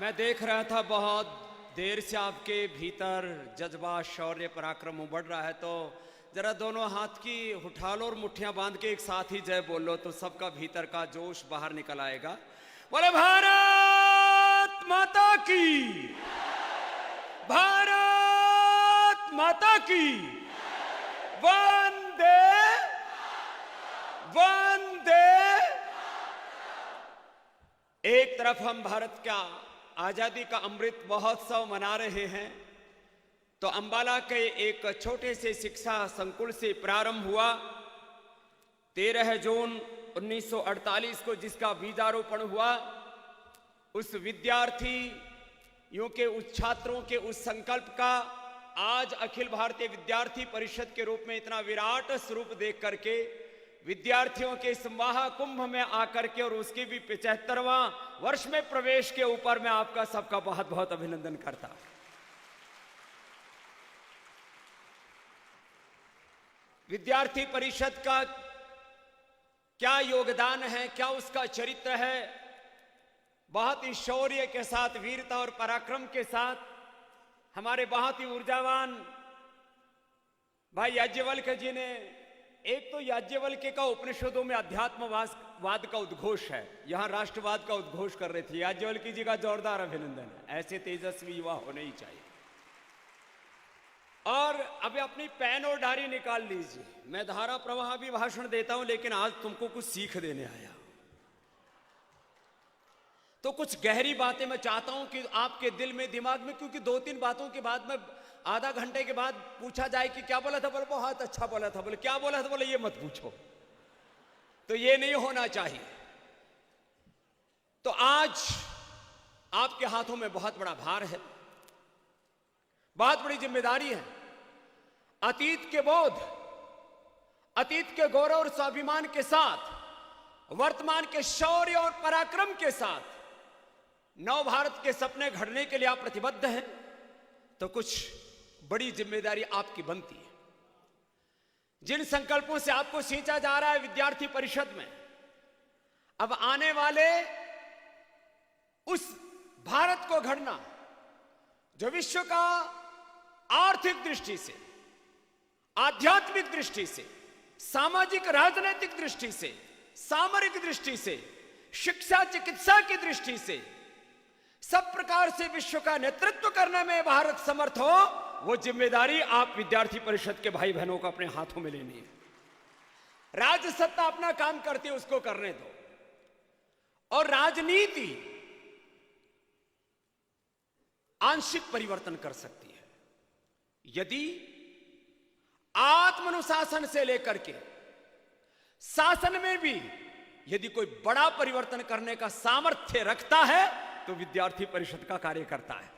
मैं देख रहा था बहुत देर से आपके भीतर जज्बा शौर्य पराक्रम उमड़ रहा है, तो जरा दोनों हाथ की उठा लो और मुट्ठियां बांध के एक साथ ही जय बोल लो, तो सबका भीतर का जोश बाहर निकल आएगा। बोले भारत माता की, भारत माता की, वंदे वंदे। एक तरफ हम भारत का आजादी का अमृत महोत्सव मना रहे हैं, तो अंबाला के एक छोटे से शिक्षा संकुल से प्रारंभ हुआ। 13 जून 1948 को जिसका बीजारोपण हुआ, उस विद्यार्थियों के, उस छात्रों के उस संकल्प का आज अखिल भारतीय विद्यार्थी परिषद के रूप में इतना विराट स्वरूप देख करके, विद्यार्थियों के इस महाकुंभ में आकर के और उसके भी 75वां वर्ष में प्रवेश के ऊपर मैं आपका सबका बहुत बहुत अभिनंदन करता। विद्यार्थी परिषद का क्या योगदान है, क्या उसका चरित्र है, बहुत ही शौर्य के साथ, वीरता और पराक्रम के साथ हमारे बहुत ही ऊर्जावान भाई याज्ञवल्क्य जी ने, एक तो याज्ञवल्क्य का उपनिषदों में अध्यात्मवाद का उद्घोष है, यहां राष्ट्रवाद का उद्घोष कर रहे थे। याज्ञवल्क्य जी का जोरदार अभिनंदन है, ऐसे तेजस्वी युवा होने ही चाहिए। और अभी अपनी पेन और डायरी निकाल लीजिए, मैं धारा प्रवाह भी भाषण देता हूं, लेकिन आज तुमको कुछ सीख देने आया। तो कुछ गहरी बातें मैं चाहता हूं कि आपके दिल में, दिमाग में, क्योंकि 2-3 बातों के बाद में आधा घंटे के बाद पूछा जाए कि क्या बोला था, बोले बहुत अच्छा बोला था, बोले क्या बोला था, बोले ये मत पूछो, तो ये नहीं होना चाहिए। तो आज आपके हाथों में बहुत बड़ा भार है, बहुत बड़ी जिम्मेदारी है। अतीत के बोध, अतीत के गौरव और स्वाभिमान के साथ, वर्तमान के शौर्य और पराक्रम के साथ नव भारत के सपने घड़ने के लिए आप प्रतिबद्ध हैं, तो कुछ बड़ी जिम्मेदारी आपकी बनती है। जिन संकल्पों से आपको सींचा जा रहा है विद्यार्थी परिषद में, अब आने वाले उस भारत को घड़ना जो विश्व का आर्थिक दृष्टि से, आध्यात्मिक दृष्टि से, सामाजिक राजनीतिक दृष्टि से, सामरिक दृष्टि से, शिक्षा चिकित्सा की दृष्टि से, सब प्रकार से विश्व का नेतृत्व करने में भारत समर्थ हो, वो जिम्मेदारी आप विद्यार्थी परिषद के भाई बहनों को अपने हाथों में लेनी है। राज्य सत्ता अपना काम करती है, उसको करने दो। और राजनीति आंशिक परिवर्तन कर सकती है, यदि आत्मानुशासन से लेकर के शासन में भी यदि कोई बड़ा परिवर्तन करने का सामर्थ्य रखता है, तो विद्यार्थी परिषद का कार्य करता है।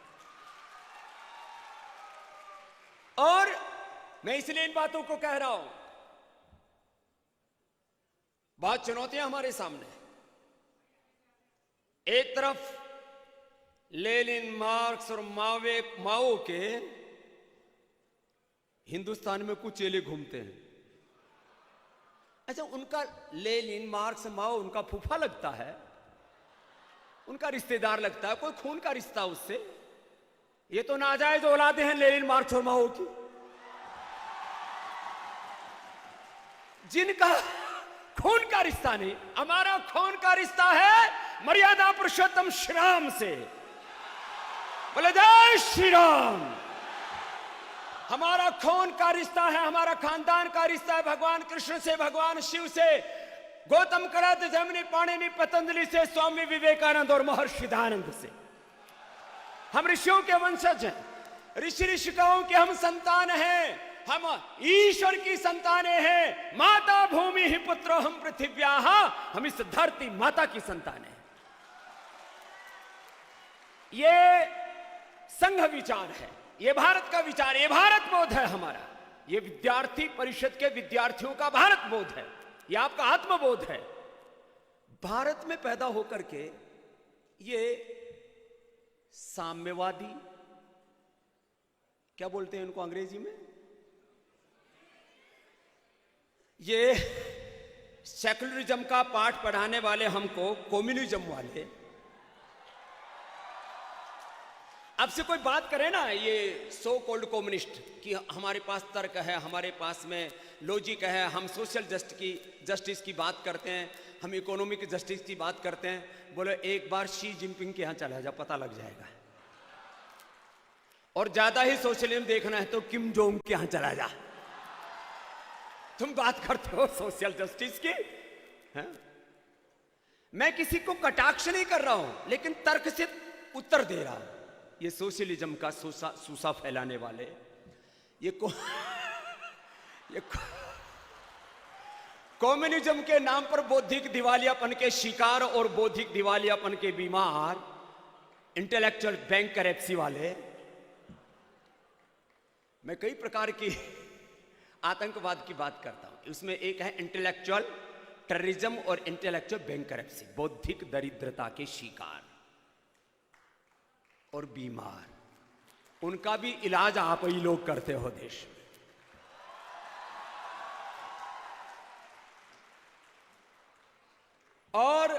और मैं इसलिए इन बातों को कह रहा हूं, बहुत चुनौतियां हमारे सामने। एक तरफ लेनिन, मार्क्स और माओ के हिंदुस्तान में कुछ चेले घूमते हैं। अच्छा, उनका लेनिन, मार्क्स, माओ उनका फूफा लगता है, उनका रिश्तेदार लगता है, कोई खून का रिश्ता उससे। ये तो नाजायज औलादे हैं लेनिन, मार्क्स और माओ की, जिनका खून का रिश्ता नहीं। हमारा खून का रिश्ता है मर्यादा पुरुषोत्तम श्री राम से। बोले जय श्री राम। हमारा खून का रिश्ता है, हमारा खानदान का रिश्ता है भगवान कृष्ण से, भगवान शिव से, गौतम कड़ाद, जैमिनी, पाणिनि, पतंजलि से, स्वामी विवेकानंद और महर्षि दयानंद से। हम ऋषियों के वंशज हैं, ऋषि ऋषिकाओं के हम संतान हैं, हम ईश्वर की संतानें हैं। माता भूमि ही पुत्रो हम पृथिव्याः, हम इस धरती माता की संतानें हैं। ये संघ विचार है, ये भारत का विचार, ये भारत बोध है हमारा, ये विद्यार्थी परिषद के विद्यार्थियों का भारत बोध है, ये आपका आत्मबोध है। भारत में पैदा होकर के ये साम्यवादी, क्या बोलते हैं इनको अंग्रेजी में, ये सेकुलरिज्म का पाठ पढ़ाने वाले हमको कम्युनिज्म वाले, अब से कोई बात करे ना ये सो कॉल्ड कम्युनिस्ट कि हमारे पास तर्क है, हमारे पास में लॉजिक है, हम सोशल जस्टिस की बात करते हैं, हम इकोनॉमिक जस्टिस की बात करते हैं, बोले एक बार शी जिनपिंग के यहाँ चला जा, पता लग जाएगा। और ज्यादा ही सोशलिज्म देखना है तो किम जोंग के यहाँ चला जा। तुम बात करते हो सोशल जस्टिस की है? मैं किसी को कटाक्ष नहीं कर रहा हूं, लेकिन तर्क से उत्तर दे रहा हूं। ये सोशलिज्म का सूसा फैलाने वाले ये कम्युनिज्म के नाम पर बौद्धिक दिवालियापन के शिकार और बौद्धिक दिवालियापन के बीमार इंटेलेक्चुअल बैंकरप्सी वाले। मैं कई प्रकार की आतंकवाद की बात करता हूं, उसमें एक है इंटेलेक्चुअल टेररिज्म और इंटेलेक्चुअल बैंकरप्सी, बौद्धिक दरिद्रता के शिकार और बीमार। उनका भी इलाज आप ही लोग करते हो देश में। और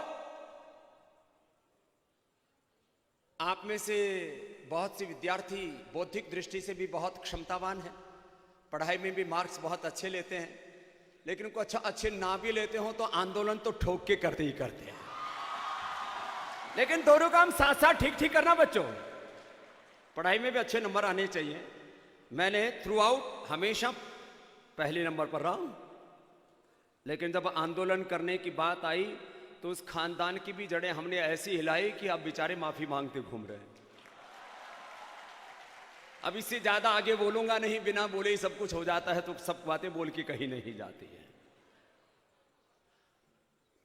आप में से बहुत से विद्यार्थी बौद्धिक दृष्टि से भी बहुत क्षमतावान हैं, पढ़ाई में भी मार्क्स बहुत अच्छे लेते हैं, लेकिन कुछ अच्छे ना भी लेते हो तो आंदोलन तो ठोक के करते ही करते हैं। लेकिन दोनों काम साथ साथ ठीक ठीक करना बच्चों। पढ़ाई में भी अच्छे नंबर आने चाहिए। मैंने थ्रू आउट हमेशा पहले नंबर पर रहा हूं, लेकिन जब आंदोलन करने की बात आई तो उस खानदान की भी जड़ें हमने ऐसी हिलाई कि अब बेचारे माफी मांगते घूम रहे हैं। अब इससे ज्यादा आगे बोलूंगा नहीं, बिना बोले ही सब कुछ हो जाता है, तो सब बातें बोल के कहीं नहीं जाती है।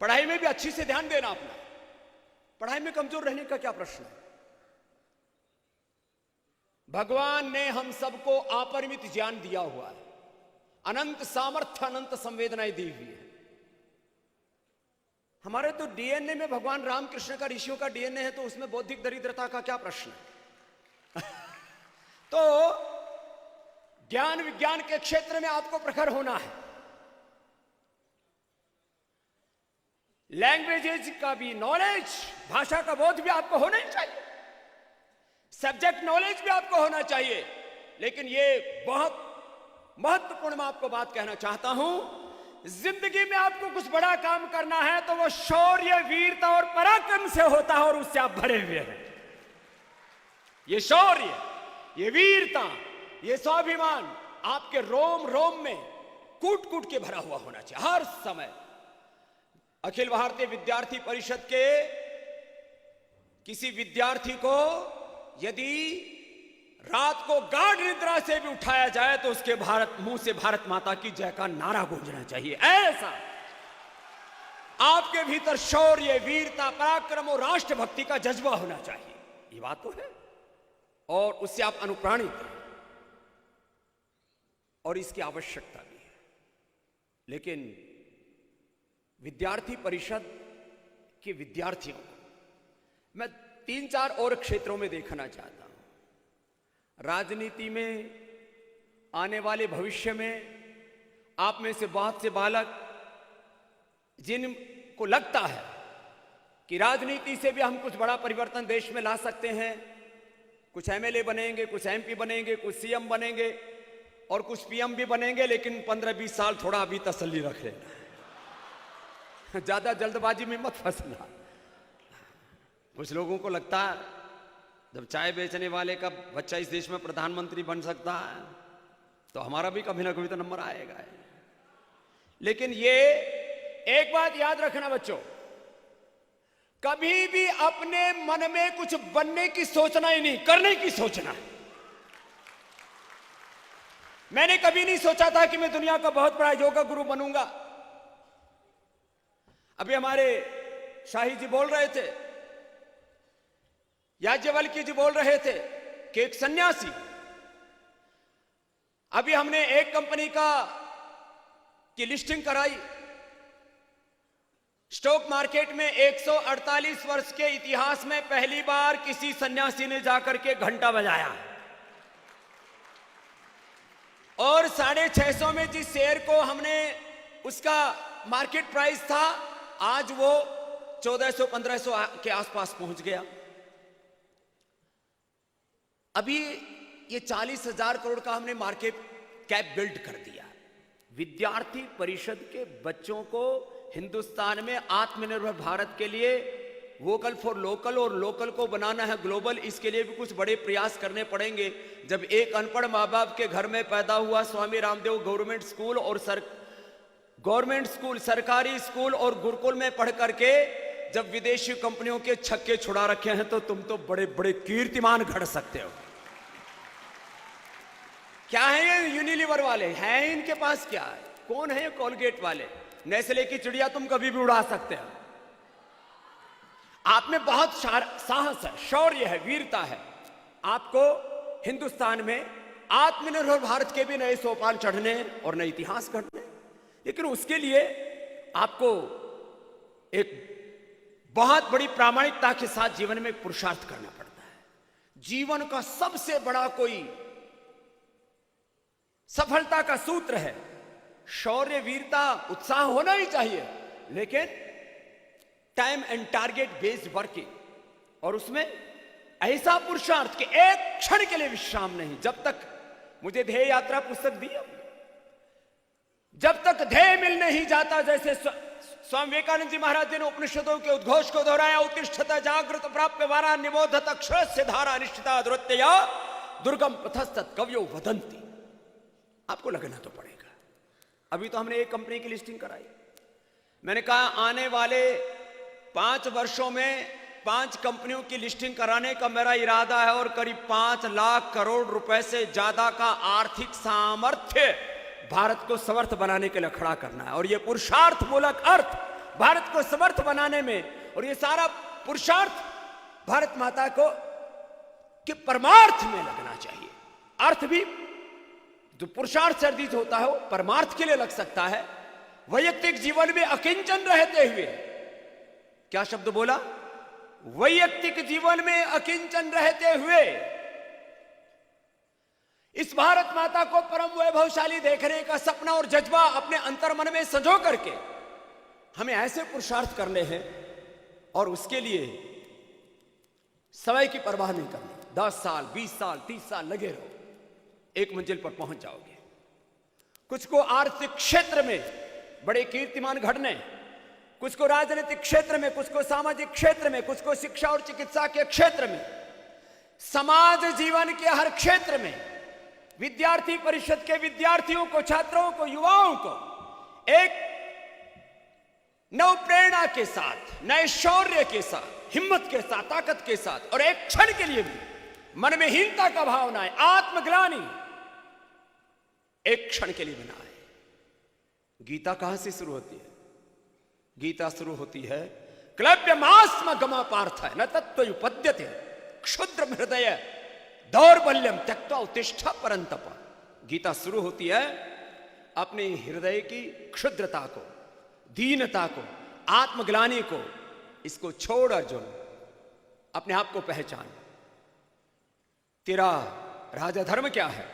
पढ़ाई में भी अच्छी से ध्यान देना अपना। पढ़ाई में कमजोर रहने का क्या प्रश्न है? भगवान ने हम सबको अपरिमित ज्ञान दिया हुआ है, अनंत सामर्थ्य, अनंत संवेदनाएं दी हुई है। हमारे तो डीएनए में भगवान रामकृष्ण का, ऋषियों का डीएनए है, तो उसमें बौद्धिक दरिद्रता का क्या प्रश्न है? तो ज्ञान विज्ञान के क्षेत्र में आपको प्रखर होना है। लैंग्वेजेज का भी नॉलेज, भाषा का बोध भी आपको होना ही चाहिए, सब्जेक्ट नॉलेज भी आपको होना चाहिए। लेकिन ये बहुत महत्वपूर्ण मैं आपको बात कहना चाहता हूं, जिंदगी में आपको कुछ बड़ा काम करना है तो वो शौर्य, वीरता और पराक्रम से होता है, और उससे आप भरे हुए हैं। ये शौर्य, ये वीरता, ये स्वाभिमान आपके रोम रोम में कूट कूट के भरा हुआ होना चाहिए हर समय। अखिल भारतीय विद्यार्थी परिषद के किसी विद्यार्थी को यदि रात को गाढ़ निद्रा से भी उठाया जाए तो उसके मुंह से भारत माता की जय का नारा गूंजना चाहिए। ऐसा आपके भीतर शौर्य, वीरता, पराक्रम और राष्ट्रभक्ति का जज्बा होना चाहिए। ये बात तो है, और उससे आप अनुप्राणित हैं, और इसकी आवश्यकता भी है। लेकिन विद्यार्थी परिषद के विद्यार्थियों को मैं 3-4 और क्षेत्रों में देखना चाहता हूं। राजनीति में आने वाले भविष्य में आप में से बहुत से बालक जिनको लगता है कि राजनीति से भी हम कुछ बड़ा परिवर्तन देश में ला सकते हैं, कुछ एमएलए बनेंगे, कुछ एमपी बनेंगे, कुछ सीएम बनेंगे और कुछ पीएम भी बनेंगे, लेकिन 15-20 साल थोड़ा अभी तसल्ली रख लेना, ज्यादा जल्दबाजी में मत फंसना। कुछ लोगों को लगता है जब चाय बेचने वाले का बच्चा इस देश में प्रधानमंत्री बन सकता है तो हमारा भी कभी ना कभी तो नंबर आएगा। लेकिन ये एक बात याद रखना बच्चों, कभी भी अपने मन में कुछ बनने की सोचना ही नहीं, करने की सोचना। मैंने कभी नहीं सोचा था कि मैं दुनिया का बहुत बड़ा योगा गुरु बनूंगा। अभी हमारे शाही जी बोल रहे थे, याज्ञवल्क्य जी बोल रहे थे कि एक सन्यासी, अभी हमने एक कंपनी की लिस्टिंग कराई, स्टॉक मार्केट में 148 वर्ष के इतिहास में पहली बार किसी सन्यासी ने जाकर के घंटा बजाया, और 650 में जिस शेयर को हमने, उसका मार्केट प्राइस था, आज वो 1400-1500 के आसपास पहुंच गया। अभी ये 40,000 करोड़ का हमने मार्केट कैप बिल्ड कर दिया। विद्यार्थी परिषद के बच्चों को हिंदुस्तान में आत्मनिर्भर भारत के लिए वोकल फॉर लोकल और लोकल को बनाना है ग्लोबल, इसके लिए भी कुछ बड़े प्रयास करने पड़ेंगे। जब एक अनपढ़ माँ बाप के घर में पैदा हुआ स्वामी रामदेव गवर्नमेंट स्कूल, सरकारी स्कूल और गुरुकुल में पढ़ करके जब विदेशी कंपनियों के छक्के छुड़ा रखे हैं, तो तुम तो बड़े बड़े कीर्तिमान घड़ सकते हो। क्या है ये यूनिलीवर वाले हैं, इनके पास क्या है? कौन है ये कोलगेट वाले? नेस्ले की चिड़िया तुम कभी भी उड़ा सकते हो। आप में बहुत साहस है, शौर्य है, वीरता है। आपको हिंदुस्तान में आत्मनिर्भर भारत के भी नए सोपान चढ़ने और नए इतिहास गढ़ने, लेकिन उसके लिए आपको एक बहुत बड़ी प्रामाणिकता के साथ जीवन में पुरुषार्थ करना पड़ता है। जीवन का सबसे बड़ा कोई सफलता का सूत्र है शौर्य, वीरता, उत्साह होना ही चाहिए, लेकिन time and target based working, और उसमें ऐसा पुरुषार्थ कि एक क्षण के लिए विश्राम नहीं। जब तक मुझे ध्येय यात्रा पुस्तक दी, जब तक ध्येय मिल नहीं जाता, जैसे स्वामी विवेकानंद जी महाराज ने उपनिषदों के उद्घोष को दोहराया, उत्तिष्ठता जागृत प्राप्य वारा निबोधत अक्षर से धारा निश्चिता द्रुत्यया दुर्गम पथस्तत् कवयो वदंती। आपको लगना तो पड़ेगा। अभी तो हमने एक कंपनी की लिस्टिंग कराई। मैंने कहा आने वाले 5 वर्षों में 5 कंपनियों की लिस्टिंग कराने का मेरा इरादा है, और करीब 5 लाख करोड़ रुपए से ज्यादा का आर्थिक सामर्थ्य भारत को समर्थ बनाने के लिए खड़ा करना है। और ये पुरुषार्थ मूलक अर्थ भारत को समर्थ बनाने में, और ये सारा पुरुषार्थ भारत माता को के परमार्थ में लगना चाहिए। अर्थ भी जो पुरुषार्थ सर्दित होता है वो परमार्थ के लिए लग सकता है। वैयक्तिक जीवन में अकिंचन रहते हुए, क्या शब्द बोला? वैयक्तिक जीवन में अकिंचन रहते हुए इस भारत माता को परम वैभवशाली देखने का सपना और जज्बा अपने अंतर्मन में संजो करके हमें ऐसे पुरुषार्थ करने हैं, और उसके लिए समय की परवाह नहीं करनी। 10 साल, 20 साल, 30 साल लगे रहो, एक मंजिल पर पहुंच जाओगे। कुछ को आर्थिक क्षेत्र में बड़े कीर्तिमान घड़ने, कुछ को राजनीतिक क्षेत्र में, कुछ को सामाजिक क्षेत्र में, कुछ को शिक्षा और चिकित्सा के क्षेत्र में, समाज जीवन के हर क्षेत्र में विद्यार्थी परिषद के विद्यार्थियों को, छात्रों को, युवाओं को एक नव प्रेरणा के साथ, नए शौर्य के साथ, हिम्मत के साथ, ताकत के साथ, और एक क्षण के लिए भी मन में हीनता का भाव ना आए, आत्मग्लानि एक क्षण के लिए भी ना आए। गीता कहां से शुरू होती है? गीता शुरू होती है क्लव्यमास्म गमा पार्थ न तत्त्वयुपद्यते क्षुद्र हृदय दौर्बल्यम त्यक्त्वा उत्तिष्ठ परंतप। गीता शुरू होती है अपने हृदय की क्षुद्रता को, दीनता को, आत्मग्लानि को, इसको छोड़ अर्जुन, अपने आप को पहचान। तेरा राजा धर्म क्या है,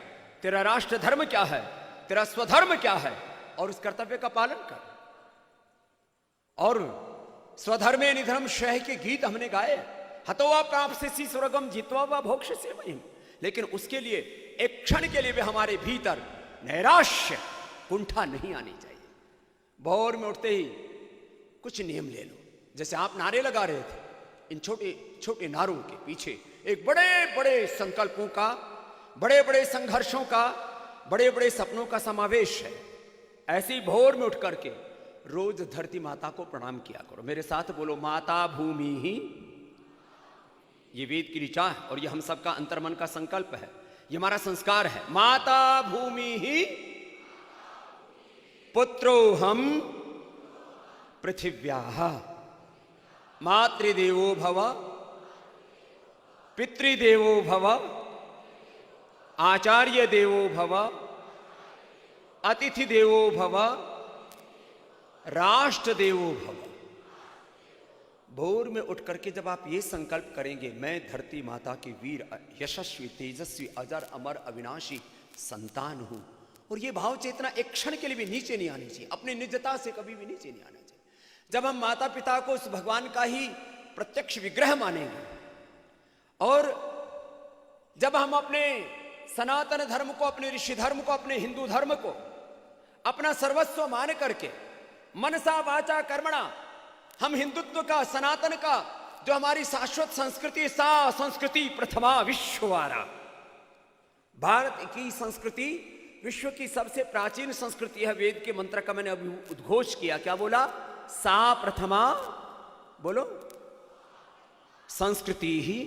तेरा राष्ट्र धर्म क्या है, तेरा स्वधर्म क्या है, और उस कर्तव्य का पालन कर। और स्वधर्मे निधर्म श्रेय के गीत हमने गाए, हतोवा प्राप्स्यसि स्वर्गम जित्वा वा भोक्ष्यसि महिम। लेकिन उसके लिए एक क्षण के लिए भी हमारे भीतर नैराश्य, कुंठा नहीं आनी चाहिए। भोर में उठते ही कुछ नियम ले लो। जैसे आप नारे लगा रहे थे, इन छोटे छोटे नारों के पीछे एक बड़े बड़े संकल्पों का, बड़े बड़े संघर्षों का, बड़े बड़े सपनों का समावेश है। ऐसे ही भोर में उठ करके रोज धरती माता को प्रणाम किया करो। मेरे साथ बोलो, माता भूमि ही। ये वेद की ऋचा है, और ये हम सबका अंतर्मन का संकल्प है, ये हमारा संस्कार है। माता भूमि ही पुत्रो हम पृथिव्याः मातृदेवो भव पितृदेवो भव आचार्य देवो भव अतिथि देवो भव राष्ट्र देवो भव। भोर में उठ करके जब आप ये संकल्प करेंगे, मैं धरती माता की वीर यशस्वी तेजस्वी अजर अमर अविनाशी संतान हूं, और ये भाव चेतना एक क्षण के लिए भी नीचे नहीं आनी चाहिए, अपनी निजता से कभी भी नीचे नहीं आना चाहिए। जब हम माता पिता को उस भगवान का ही प्रत्यक्ष विग्रह मानेंगे और जब हम अपने सनातन धर्म को, अपने ऋषि धर्म को, अपने हिंदू धर्म को अपना सर्वस्व मान करके मनसा वाचा कर्मणा हम हिंदुत्व का, सनातन का, जो हमारी शाश्वत संस्कृति, सा संस्कृति प्रथमा विश्ववारा, भारत की संस्कृति विश्व की सबसे प्राचीन संस्कृति है। वेद के मंत्र का मैंने अभी उद्घोष किया, क्या बोला? सा प्रथमा, बोलो, संस्कृति ही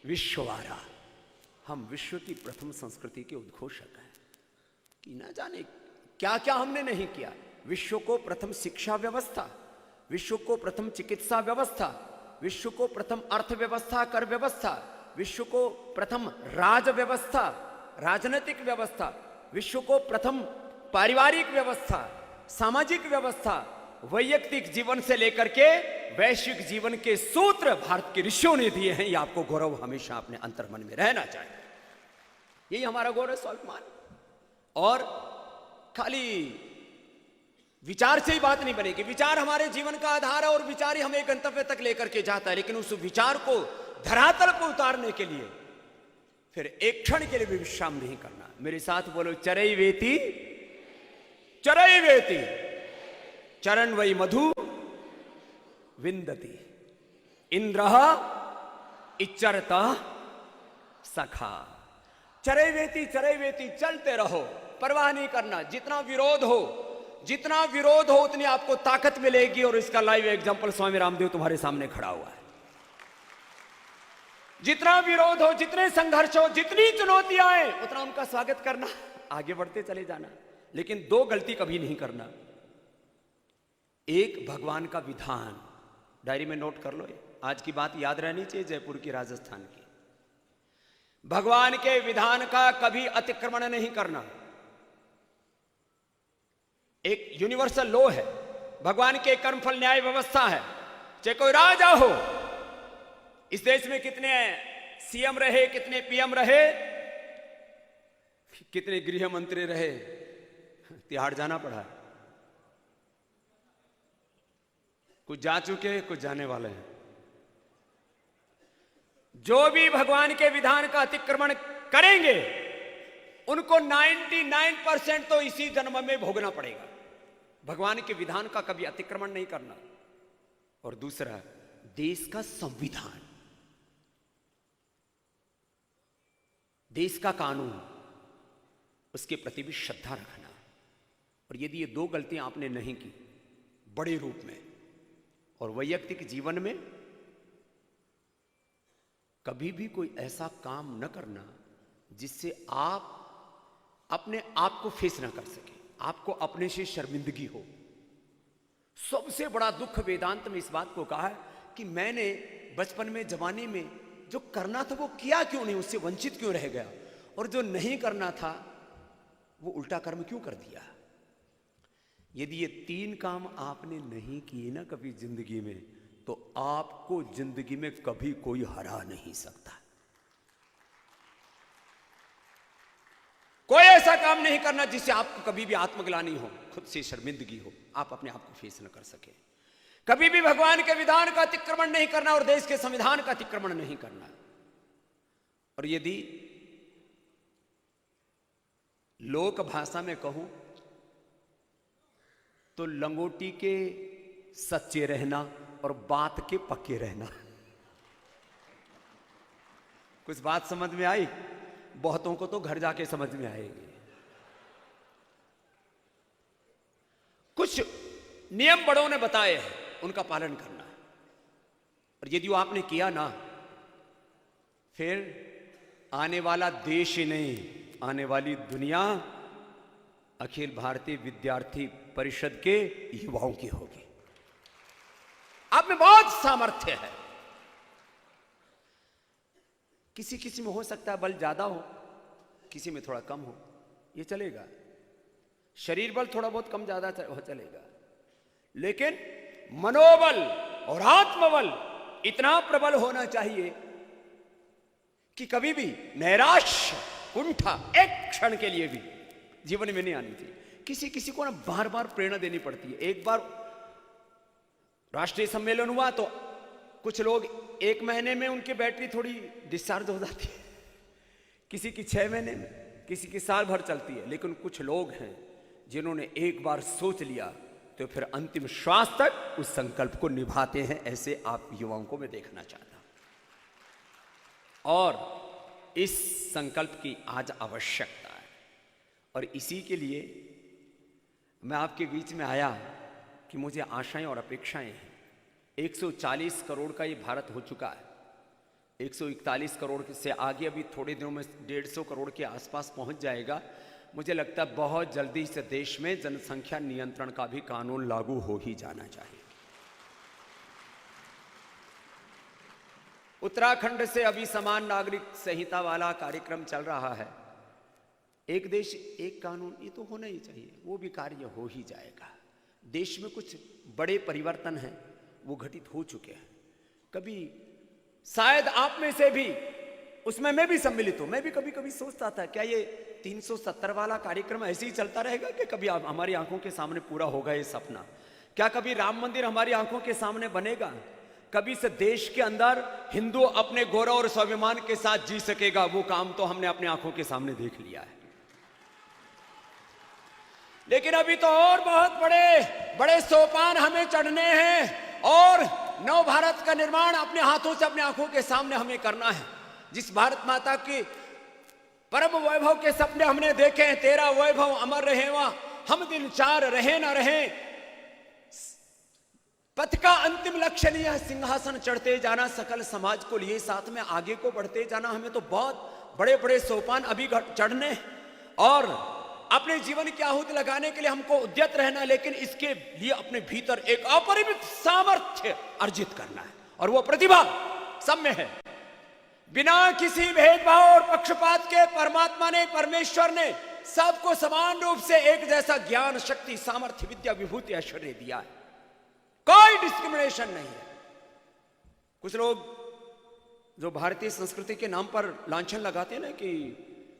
विश्ववारा। हम विश्व की प्रथम संस्कृति के उद्घोषक हैं कि ना जाने क्या क्या हमने नहीं किया। विश्व को प्रथम शिक्षा व्यवस्था, विश्व को प्रथम चिकित्सा व्यवस्था, विश्व को प्रथम अर्थव्यवस्था, कर व्यवस्था, विश्व को प्रथम राज व्यवस्था, राजनीतिक व्यवस्था, विश्व को प्रथम पारिवारिक व्यवस्था, सामाजिक व्यवस्था, वैयक्तिक जीवन से लेकर के वैश्विक जीवन के सूत्र भारत के ऋषियों ने दिए हैं। ये आपको गौरव हमेशा अपने अंतर्मन में रहना चाहिए। यही हमारा गौरव स्वाभिमान। और खाली विचार से ही बात नहीं बनेगी। विचार हमारे जीवन का आधार है और विचार ही हमें गंतव्य तक लेकर के जाता है। लेकिन उस विचार को धरातल पर उतारने के लिए फिर एक क्षण के लिए भी विश्राम नहीं करना। मेरे साथ बोलो, चरई वेति, चरई वेति, चरण वै मधु विंदति, इंद्रः इच्चरता सखा। चरई वेति, चरई वेति, चलते रहो, परवाह नहीं करना। जितना विरोध हो, जितना विरोध हो उतनी आपको ताकत मिलेगी। और इसका लाइव एग्जांपल स्वामी रामदेव तुम्हारे सामने खड़ा हुआ है। जितना विरोध हो, जितने संघर्ष हो, जितनी चुनौतियां आए, उतना उनका स्वागत करना, आगे बढ़ते चले जाना। लेकिन दो गलती कभी नहीं करना। एक, भगवान का विधान, डायरी में नोट कर लो, आज की बात याद रहनी चाहिए, जयपुर की, राजस्थान की। भगवान के विधान का कभी अतिक्रमण नहीं करना। एक यूनिवर्सल लॉ है, भगवान के कर्मफल न्याय व्यवस्था है। चाहे कोई राजा हो, इस देश में कितने सीएम रहे, कितने पीएम रहे, कितने गृह मंत्री रहे, तिहाड़ जाना पड़ा। कुछ जा चुके, कुछ जाने वाले हैं। जो भी भगवान के विधान का अतिक्रमण करेंगे उनको 99% तो इसी जन्म में भोगना पड़ेगा। भगवान के विधान का कभी अतिक्रमण नहीं करना। और दूसरा, देश का संविधान, देश का कानून, उसके प्रति भी श्रद्धा रखना। और यदि ये दो गलतियां आपने नहीं की बड़े रूप में, और वैयक्तिक जीवन में कभी भी कोई ऐसा काम न करना जिससे आप अपने आप को फेस ना कर सके, आपको अपने से शर्मिंदगी हो। सबसे बड़ा दुख वेदांत में इस बात को कहा है कि मैंने बचपन में, जवानी में जो करना था वो किया क्यों नहीं, उससे वंचित क्यों रह गया, और जो नहीं करना था वो उल्टा कर्म क्यों कर दिया। यदि ये तीन काम आपने नहीं किए ना कभी जिंदगी में, तो आपको जिंदगी में कभी कोई हरा नहीं सकता। कोई ऐसा काम नहीं करना जिससे आपको कभी भी आत्मग्लानि हो, खुद से शर्मिंदगी हो, आप अपने आप को फेस न कर सके। कभी भी भगवान के विधान का अतिक्रमण नहीं करना और देश के संविधान का अतिक्रमण नहीं करना। और यदि लोक भाषा में कहूं तो लंगोटी के सच्चे रहना और बात के पक्के रहना। कुछ बात समझ में आई? बहुतों को तो घर जाके समझ में आएगी। कुछ नियम बड़ों ने बताए हैं, उनका पालन करना। और यदि वो आपने किया ना, फिर आने वाला देश ही नहीं, आने वाली दुनिया अखिल भारतीय विद्यार्थी परिषद के युवाओं की होगी। आप में बहुत सामर्थ्य है। किसी किसी में हो सकता है बल ज्यादा हो, किसी में थोड़ा कम हो, ये चलेगा। शरीर बल थोड़ा बहुत कम ज्यादा चलेगा, लेकिन मनोबल और आत्मबल इतना प्रबल होना चाहिए कि कभी भी नैराश्य, कुंठा एक क्षण के लिए भी जीवन में नहीं आनी चाहिए। किसी किसी को ना बार बार प्रेरणा देनी पड़ती है। एक बार राष्ट्रीय सम्मेलन हुआ तो कुछ लोग एक महीने में उनकी बैटरी थोड़ी डिस्चार्ज हो जाती है। किसी की 6 महीने में, किसी की साल भर चलती है, लेकिन कुछ लोग हैं जिन्होंने एक बार सोच लिया तो फिर अंतिम श्वास तक उस संकल्प को निभाते हैं। ऐसे आप युवाओं को मैं देखना चाहता हूं, और इस संकल्प की आज आवश्यकता है। और इसी के लिए मैं आपके बीच में आया कि मुझे आशाएं और अपेक्षाएं हैं। 140 करोड़ का ये भारत हो चुका है, 141 करोड़ से आगे अभी थोड़े दिनों में 150 करोड़ के आसपास पहुंच जाएगा। मुझे लगता है बहुत जल्दी से देश में जनसंख्या नियंत्रण का भी कानून लागू हो ही जाना चाहिए। उत्तराखंड से अभी समान नागरिक संहिता वाला कार्यक्रम चल रहा है। एक देश एक कानून, ये तो होना ही चाहिए, वो भी कार्य हो ही जाएगा। देश में कुछ बड़े परिवर्तन हैं, वो घटित हो चुके हैं। कभी शायद आप में से भी, उसमें मैं भी सम्मिलित हूं, मैं भी कभी कभी सोचता था क्या ये 370 वाला कार्यक्रम ऐसे ही चलता रहेगा कि कभी हमारी आंखों के सामने पूरा होगा ये सपना? क्या कभी राम मंदिर हमारी आंखों के सामने बनेगा? कभी से देश के अंदर हिंदू अपने गौरव और स्वाभिमान के साथ जी सकेगा? वो काम तो हमने अपने आंखों के सामने देख लिया है। लेकिन अभी तो और बहुत बड़े बड़े सोपान हमें चढ़ने हैं, और नव भारत का निर्माण अपने हाथों से अपने आंखों के सामने हमें करना है। जिस भारत माता की परम वैभव के सपने हमने देखे हैं, तेरा वैभव अमर रहे वहां हम दिन चार रहे ना रहे, पथ का अंतिम लक्ष्य नहीं है सिंहासन चढ़ते जाना, सकल समाज को लिए साथ में आगे को बढ़ते जाना। हमें तो बहुत बड़े बड़े सोपान अभी चढ़ने, और अपने जीवन की आहुति लगाने के लिए हमको उद्यत रहना, लेकिन इसके लिए अपने भीतर एक अपरिमित सामर्थ्य अर्जित करना है, और वो प्रतिभा सब में है। बिना किसी भेदभाव और पक्षपात के परमात्मा ने, परमेश्वर ने सबको समान रूप से एक जैसा ज्ञान, शक्ति, सामर्थ्य, विद्या, विभूति, ऐश्वर्य दिया है। कोई डिस्क्रिमिनेशन नहीं है। कुछ लोग जो भारतीय संस्कृति के नाम पर लांछन लगाते हैं ना कि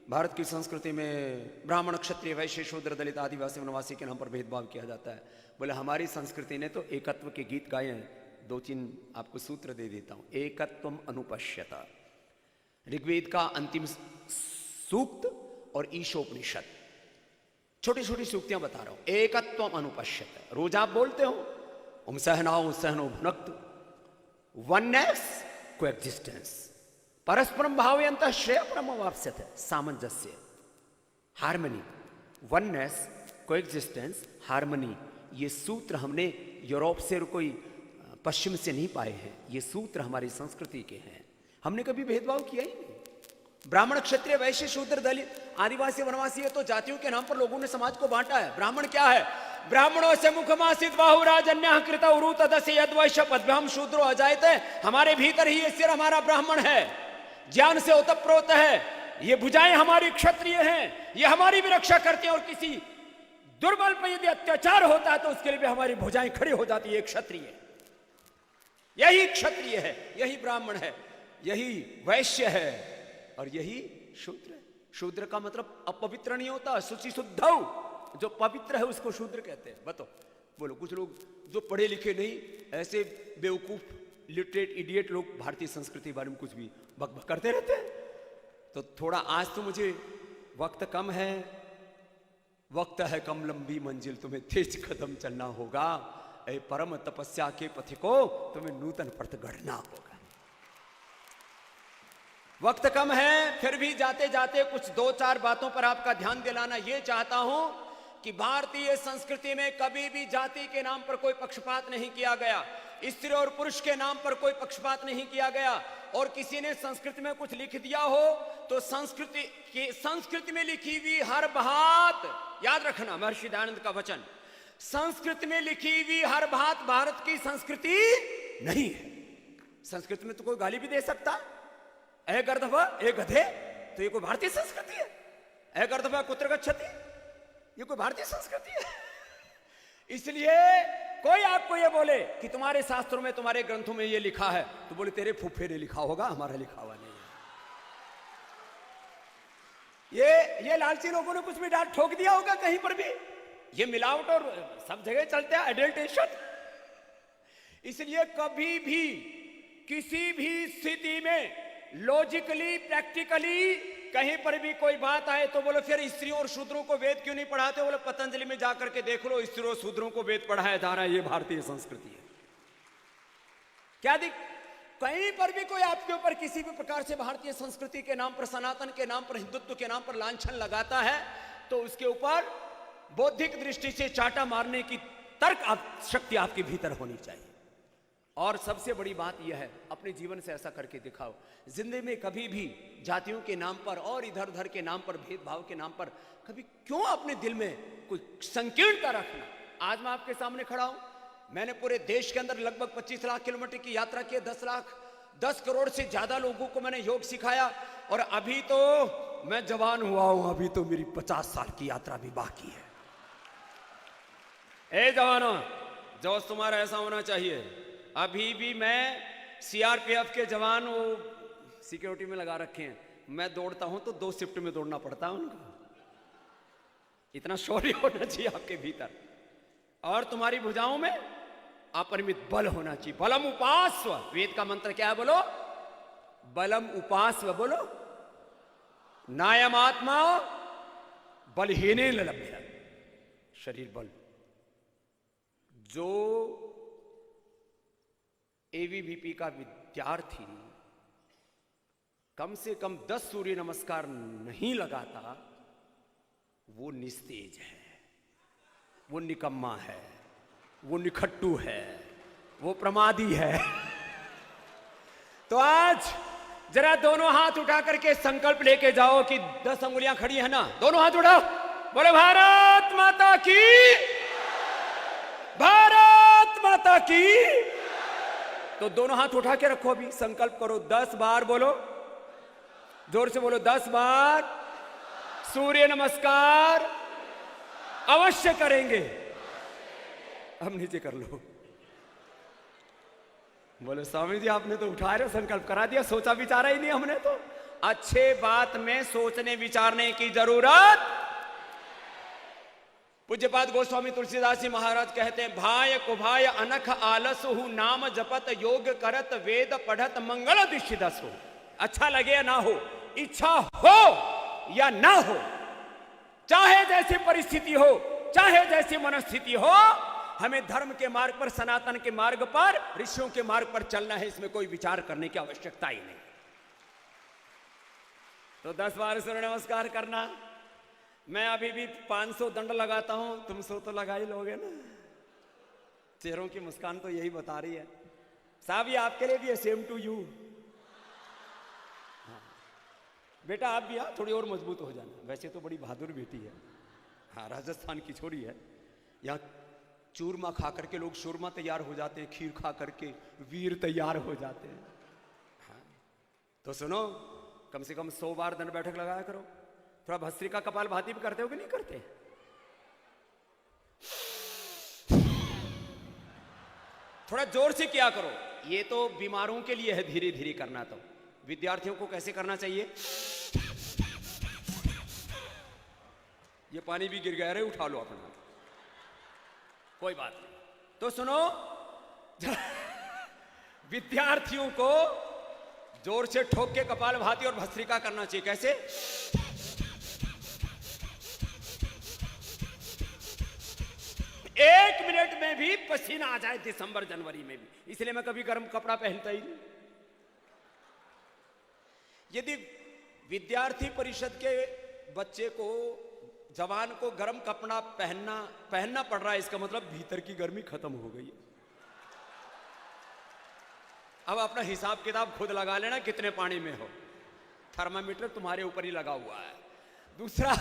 भारत की संस्कृति में ब्राह्मण, क्षत्रिय, वैश्य, शूद्र, दलित, आदिवासी, वनवासी के नाम पर भेदभाव किया जाता है। बोले हमारी संस्कृति ने तो एकत्व के गीत गाए हैं। 2-3 आपको सूत्र दे देता हूं। एकत्वम अनुपश्यता, ऋग्वेद का अंतिम सूक्त और ईशोपनिषद, छोटी छोटी सूक्तियां बता रहा हूं। एकत्वम अनुपश्यता, रोज आप बोलते हो ओम सहनाओ सहनो भुनक्तु, वननेस, कोएग्जिस्टेंस, परस्परम भावयन्तः श्रेयः वाप्स्यते, सामंजस्य, हार्मनी, वननेस, कोएग्जिस्टेंस, हार्मनी। ये सूत्र हमने यूरोप से और कोई पश्चिम से नहीं पाए हैं, ये सूत्र हमारी संस्कृति के हैं। हमने कभी भेदभाव किया ही नहीं। ब्राह्मण, क्षत्रिय, वैश्य, शूद्र, दलित, आदिवासी, वनवासी, ये तो जातियों के नाम पर लोगों ने समाज को बांटा है। ब्राह्मण क्या है? ब्राह्मणों से मुखमासित बाहुराजन्य कृत उरूत दस्य यद्वैश्य पद्भ्याम शूद्रो अजायते। हमारे भीतर ही ये सिर हमारा ब्राह्मण है, ज्ञान से ओतप्रोत है। ये भुजाएं हमारी क्षत्रिय हैं, ये हमारी भी रक्षा करती हैं, और किसी दुर्बल पर यदि अत्याचार होता है तो उसके लिए भी हमारी भुजाएं खड़ी हो जाती है। क्षत्रिय, यही क्षत्रिय है, यही ब्राह्मण है, यही वैश्य है, और यही शूद्र है। शूद्र का मतलब अपवित्र नहीं होता, शुचि शुद्धौ, जो पवित्र है उसको शूद्र कहते हैं। बताओ, बोलो। कुछ लोग जो पढ़े लिखे नहीं, ऐसे बेवकूफ, लिटरेट, इडियट लोग भारतीय संस्कृति के बारे में कुछ भी बकबक करते रहते हैं। तो थोड़ा आज तो मुझे वक्त कम है, वक्त है कम, लंबी मंजिल, तुम्हें तेज कदम चलना होगा। ऐ परम तपस्या के पथ को तुम्हें नूतन पथ गढ़ना होगा। वक्त कम है, फिर भी जाते जाते कुछ 2-4 बातों पर आपका ध्यान दिलाना ये चाहता हूं कि भारतीय संस्कृति में कभी भी जाति के नाम पर कोई पक्षपात नहीं किया गया, स्त्री और पुरुष के नाम पर कोई पक्षपात नहीं किया गया। और किसी ने संस्कृत में कुछ लिख दिया हो तो संस्कृति में लिखी हुई हर बात, याद रखना महर्षि दयानंद का वचन, संस्कृत में लिखी हुई हर बात भारत की संस्कृति नहीं है। संस्कृत में तो कोई गाली भी दे सकता, ए गर्दभ, ए गधे, तो ये कोई भारतीय संस्कृति है? ए गर्दभ कुत्र गच्छति, ये कोई भारतीय संस्कृति है? इसलिए कोई आपको ये बोले कि तुम्हारे शास्त्रों में, तुम्हारे ग्रंथों में ये लिखा है, तो बोले तेरे फूफे ने लिखा होगा, हमारा लिखा हुआ नहीं है। ये लालची लोगों ने कुछ भी डांट ठोक दिया होगा कहीं पर भी। ये मिलावट और सब जगह चलते हैं, एडल्ट्रेशन। इसलिए कभी भी किसी भी स्थिति में लॉजिकली, प्रैक्टिकली कहीं पर भी कोई बात आए तो बोलो फिर स्त्रियों और शूद्रों को वेद क्यों नहीं पढ़ाते? बोले पतंजलि में जाकर के देख लो, स्त्रियों और शूद्रों को वेद पढ़ाया जा रहा है। ये भारतीय संस्कृति है। क्या दिख कहीं पर भी कोई आपके ऊपर किसी भी प्रकार से भारतीय संस्कृति के नाम पर, सनातन के नाम पर, हिंदुत्व के नाम पर लांछन लगाता है तो उसके ऊपर बौद्धिक दृष्टि से चाटा मारने की तर्क शक्ति आपके भीतर होनी चाहिए। और सबसे बड़ी बात यह है, अपने जीवन से ऐसा करके दिखाओ। जिंदगी में कभी भी जातियों के नाम पर और इधर उधर के नाम पर, भेदभाव के नाम पर कभी क्यों अपने दिल में कोई संकीर्णता रखना? आज मैं आपके सामने खड़ा हूं, मैंने पूरे देश के अंदर लगभग 25 लाख किलोमीटर की यात्रा की, 10 करोड़ से ज्यादा लोगों को मैंने योग सिखाया, और अभी तो मैं जवान हुआ हूं, अभी तो मेरी 50 साल की यात्रा भी बाकी है। ए जवानों, जोश तुम्हारा ऐसा होना चाहिए। अभी भी मैं सीआरपीएफ के जवान वो सिक्योरिटी में लगा रखे हैं, मैं दौड़ता हूं तो 2 शिफ्ट में दौड़ना पड़ता है उनको। इतना शौर्य होना चाहिए आपके भीतर। और तुम्हारी भुजाओं में अपरिमित बल होना चाहिए। बलम उपास्व, वेद का मंत्र क्या है? बोलो बलम उपास्व। बोलो नायम आत्मा बलहीने लभ्य, शरीर बल। जो एवीवीपी का विद्यार्थी कम से कम 10 सूर्य नमस्कार नहीं लगाता, वो निस्तेज है, वो निकम्मा है, वो निखट्टू है, वो प्रमादी है। तो आज जरा दोनों हाथ उठा करके संकल्प लेके जाओ कि 10 अंगुलियां खड़ी है ना, दोनों हाथ उठाओ, बोले भारत माता की, भारत माता की। तो दोनों हाथ उठा के रखो, अभी संकल्प करो, 10 बार बोलो, जोर से बोलो, 10 बार सूर्य नमस्कार अवश्य करेंगे। हम नीचे कर लो। बोले स्वामी जी आपने तो उठा रहे, संकल्प करा दिया, सोचा विचारा ही नहीं हमने तो। अच्छे बात में सोचने विचारने की जरूरत। पूज्यपाद गोस्वामी तुलसीदास जी महाराज कहते हैं, भाय कुभाय अनख आलस हु, नाम जपत योग करत, वेद पढ़त मंगल दिशिदस हो। अच्छा लगे या ना हो, इच्छा हो या ना हो, चाहे जैसी परिस्थिति हो, चाहे जैसी मनस्थिति हो, हमें धर्म के मार्ग पर, सनातन के मार्ग पर, ऋषियों के मार्ग पर चलना है। इसमें कोई विचार करने की आवश्यकता ही नहीं। तो 10 बार सूर्य नमस्कार करना। मैं अभी भी 500 दंड लगाता हूं, तुम 100 तो लगा ही लोगे ना। चेहरों की मुस्कान तो यही बता रही है। साहब ये आपके लिए भी है, सेम टू यू। बेटा आप भी थोड़ी और मजबूत हो जाना। वैसे तो बड़ी बहादुर बेटी है, हाँ राजस्थान की छोरी है। यहाँ चूरमा खा करके लोग शूरमा तैयार हो जाते हैं, खीर खा करके वीर तैयार हो जाते हैं। हाँ तो सुनो, कम से कम 100 बार दंड बैठक लगाया करो। थोड़ा भस्त्रिका कपाल भाती भी करते हो कि नहीं करते? थोड़ा जोर से किया करो। ये तो बीमारों के लिए है, धीरे धीरे करना। तो विद्यार्थियों को कैसे करना चाहिए? ये पानी भी गिर गया रे, उठा लो अपना, कोई बात नहीं। तो सुनो, विद्यार्थियों को जोर से ठोक के कपाल भाती और भस्त्रिका करना चाहिए। कैसे? एक मिनट में भी पसीना आ जाए, दिसंबर जनवरी में भी। इसलिए मैं कभी गर्म कपड़ा पहनता ही नहीं। यदि विद्यार्थी परिषद के बच्चे को, जवान को गर्म कपड़ा पहनना पड़ रहा है, इसका मतलब भीतर की गर्मी खत्म हो गई है। अब अपना हिसाब किताब खुद लगा लेना, कितने पानी में हो। थर्मामीटर तुम्हारे ऊपर ही लगा हुआ है। दूसरा,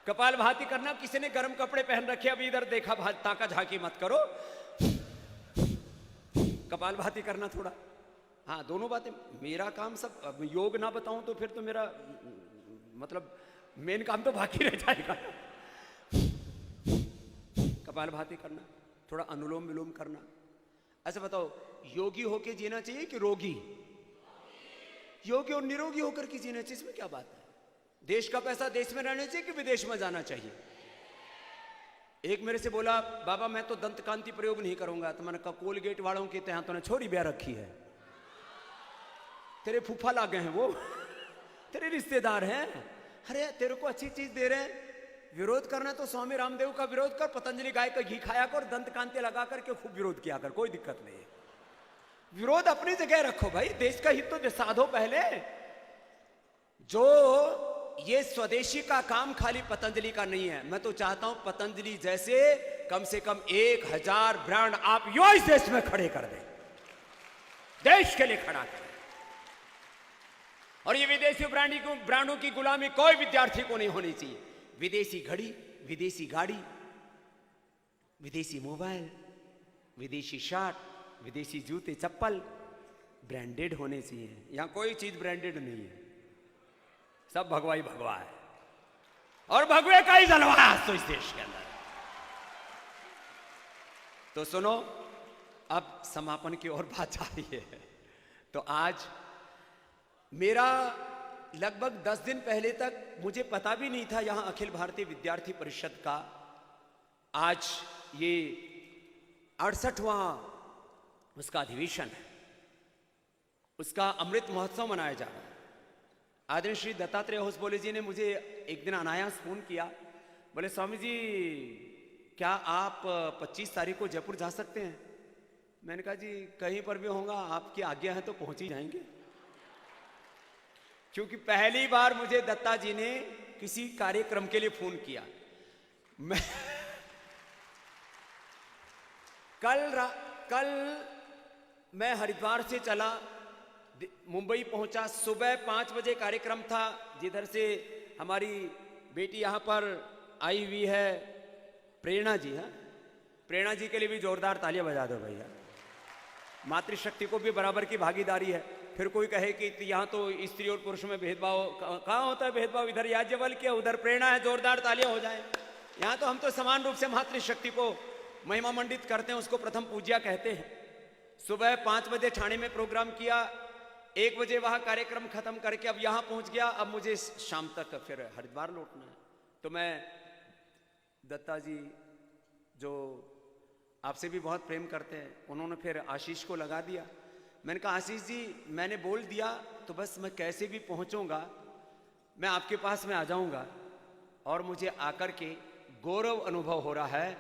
कपाल भाती करना। किसी ने गर्म कपड़े पहन रखे, अभी इधर देखा ताका झांकी मत करो, कपाल भाती करना थोड़ा। हाँ दोनों बातें। मेरा काम सब, अब योग ना बताऊं तो फिर तो मेरा मतलब मेन काम तो बाकी रह जाएगा। कपाल भाती करना, थोड़ा अनुलोम विलोम करना। अच्छा बताओ, योगी होके जीना चाहिए कि रोगी? योगी और निरोगी होकर के जीना चाहिए, इसमें क्या बात है? देश का पैसा देश में रहना चाहिए कि विदेश में जाना चाहिए? एक मेरे से बोला, बाबा मैं तो दंत कांति प्रयोग नहीं करूंगा। तो मैंने कहा, कोलगेट वालों के तहत तूने छोरी ब्याह रखी है, तेरे फूफा ला गए हैं वो, तेरे रिश्तेदार हैं। अरे तेरे को अच्छी चीज दे रहे हैं, विरोध करना तो स्वामी रामदेव का विरोध कर, पतंजलि गाय का घी खाया कर, दंत कांति लगा करके खूब विरोध किया कर, कोई दिक्कत नहीं है। विरोध अपनी जगह रखो भाई, देश का हित तो साधो पहले। जो ये स्वदेशी का काम खाली पतंजलि का नहीं है, मैं तो चाहता हूं पतंजलि जैसे कम से कम 1000 ब्रांड आप यो इस देश में खड़े कर दें, देश के लिए खड़ा करें। और ये विदेशी ब्रांडों की गुलामी कोई विद्यार्थी को नहीं होनी चाहिए। विदेशी घड़ी, विदेशी गाड़ी, विदेशी मोबाइल, विदेशी शर्ट, विदेशी जूते चप्पल ब्रांडेड होने चाहिए। यहां कोई चीज ब्रांडेड नहीं है, सब भगवाई भगवा है, और भगवे का ही जलवा है तो इस देश के अंदर। तो सुनो, अब समापन की ओर बात जा रही है। तो आज मेरा लगभग 10 दिन पहले तक मुझे पता भी नहीं था यहां अखिल भारतीय विद्यार्थी परिषद का आज ये 68वां उसका अधिवेशन है, उसका अमृत महोत्सव मनाया जा रहा है। आदरणीय श्री दत्तात्रेय होसबोले जी ने मुझे एक दिन अनायास फोन किया, बोले स्वामी जी क्या आप 25 तारीख को जयपुर जा सकते हैं? मैंने कहा जी कहीं पर भी होगा, आपकी आज्ञा है तो पहुंच ही जाएंगे। क्योंकि पहली बार मुझे दत्ता जी ने किसी कार्यक्रम के लिए फोन किया। कल मैं हरिद्वार से चला, मुंबई पहुंचा, सुबह 5 बजे कार्यक्रम था, जिधर से हमारी बेटी यहां पर आई हुई है प्रेरणा जी। हाँ, प्रेरणा जी के लिए भी जोरदार तालियां बजा दो भैया। मातृशक्ति को भी बराबर की भागीदारी है। फिर कोई कहे कि यहाँ तो स्त्री और पुरुष में भेदभाव, कहाँ होता है भेदभाव? इधर याज्ञवल्क्य किया, उधर प्रेरणा है, जोरदार तालियां हो जाए। यहाँ तो हम तो समान रूप से मातृशक्ति को महिमा मंडित करते हैं, उसको प्रथम पूज्या कहते हैं। सुबह 5 बजे ठाणे में प्रोग्राम किया, 1 बजे वहां कार्यक्रम खत्म करके अब यहाँ पहुंच गया। अब मुझे शाम तक फिर हरिद्वार लौटना है। तो मैं दत्ता जी जो आपसे भी बहुत प्रेम करते हैं, उन्होंने फिर आशीष को लगा दिया। मैंने कहा आशीष जी मैंने बोल दिया तो बस मैं कैसे भी पहुंचूंगा, मैं आपके पास में आ जाऊंगा। और मुझे आकर के गौरव अनुभव हो रहा है,